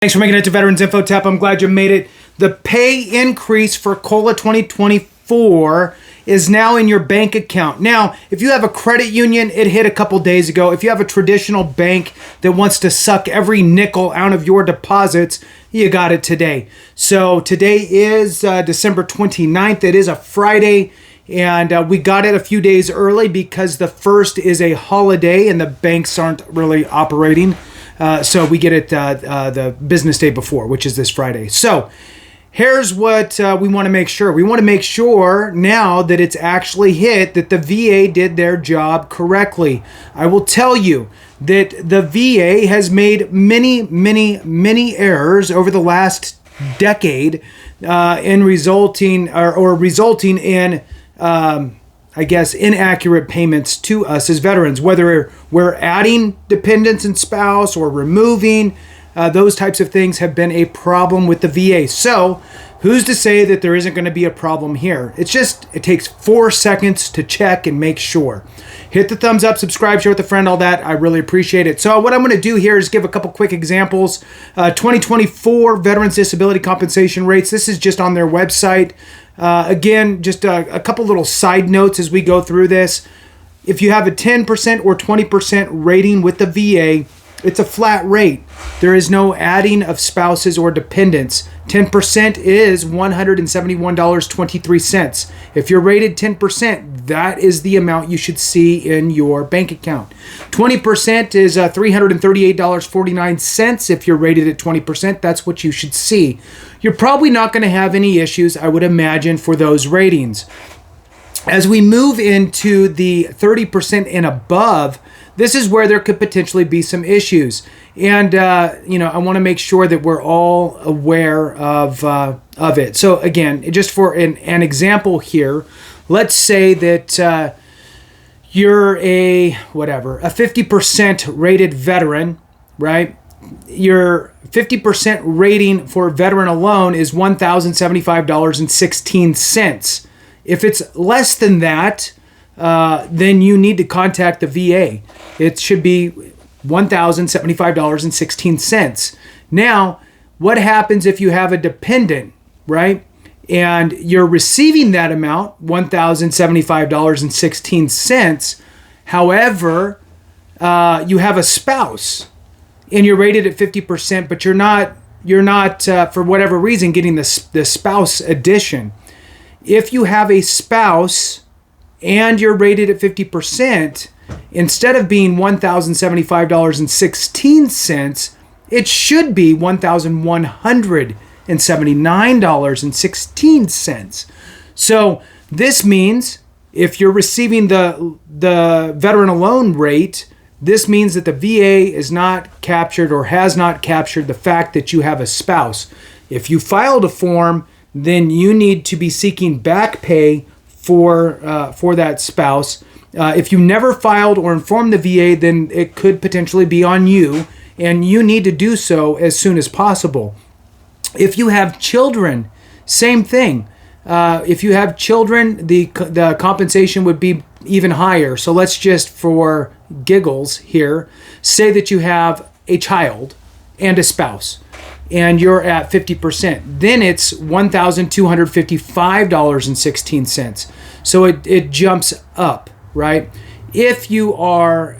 Thanks for making it to Veterans Info Tap. I'm glad you made it. The pay increase for COLA 2024 is now in your bank account. Now, if you have a credit union, it hit a couple days ago. If you have a traditional bank that wants to suck every nickel out of your deposits, you got it today. So today is December 29th. It is a Friday. And we got it a few days early because the 1st is a holiday and the banks aren't really operating. So we get it the business day before, which is this Friday. So here's what we want to make sure. We want to make sure now that it's actually hit that the VA did their job correctly. I will tell you that the VA has made many errors over the last decade in resulting in I guess, inaccurate payments to us as veterans, whether we're adding dependents and spouse or removing, those types of things have been a problem with the VA. So who's to say that there isn't going to be a problem here? It takes 4 seconds to check and make sure. Hit the thumbs up, subscribe, share with a friend, all that. I really appreciate it. So what I'm going to do here is give a couple quick examples. 2024 Veterans Disability Compensation rates. This is just on their website. Again, just a couple little side notes as we go through this. If you have a 10% or 20% rating with the VA, it's a flat rate. There is no adding of spouses or dependents. 10% is $171.23. If you're rated 10%, that is the amount you should see in your bank account. 20% is $338.49. If you're rated at 20%, that's what you should see. You're probably not going to have any issues, I would imagine, for those ratings. As we move into the 30% and above, this is where there could potentially be some issues. And, I want to make sure that we're all aware of it. So again, just for an example here, let's say that you're a 50% rated veteran, right? Your 50% rating for veteran alone is $1,075.16. If it's less than that, then you need to contact the VA. It should be $1,075.16. Now, what happens if you have a dependent, right? And you're receiving that amount, $1,075.16. However, you have a spouse and you're rated at 50%, but you're not for whatever reason getting the spouse addition. If you have a spouse and you're rated at 50%, instead of being $1,075.16, it should be $1,179.16. So this means if you're receiving the veteran alone rate, this means that the VA is not captured or has not captured the fact that you have a spouse. If you filed a form, then you need to be seeking back pay for that spouse. If you never filed or informed the VA, then it could potentially be on you, and you need to do so as soon as possible. If you have children, same thing. If you have children, the compensation would be even higher. So let's just, for giggles here, say that you have a child and a spouse, and you're at 50%. Then it's $1,255.16. So it jumps up, right? If you are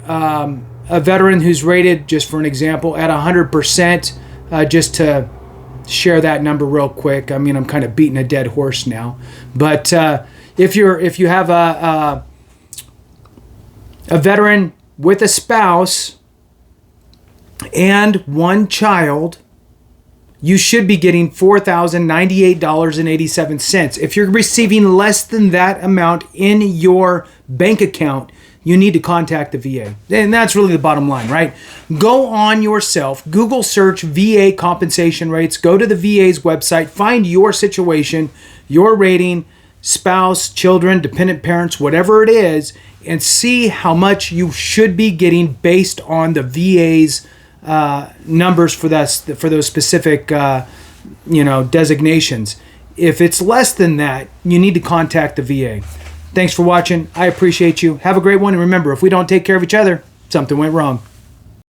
a veteran who's rated, just for an example, at 100%, just to share that number real quick. I mean, I'm kind of beating a dead horse now, but if you have a veteran with a spouse and one child, you should be getting $4,098.87. If you're receiving less than that amount in your bank account, you need to contact the VA. And that's really the bottom line, right? Go on yourself, Google search VA compensation rates, go to the VA's website, find your situation, your rating, spouse, children, dependent parents, whatever it is, and see how much you should be getting based on the VA's numbers for those specific designations. If it's less than that, you need to contact the VA. Thanks for watching. I appreciate you. Have a great one. And remember, if we don't take care of each other, something went wrong.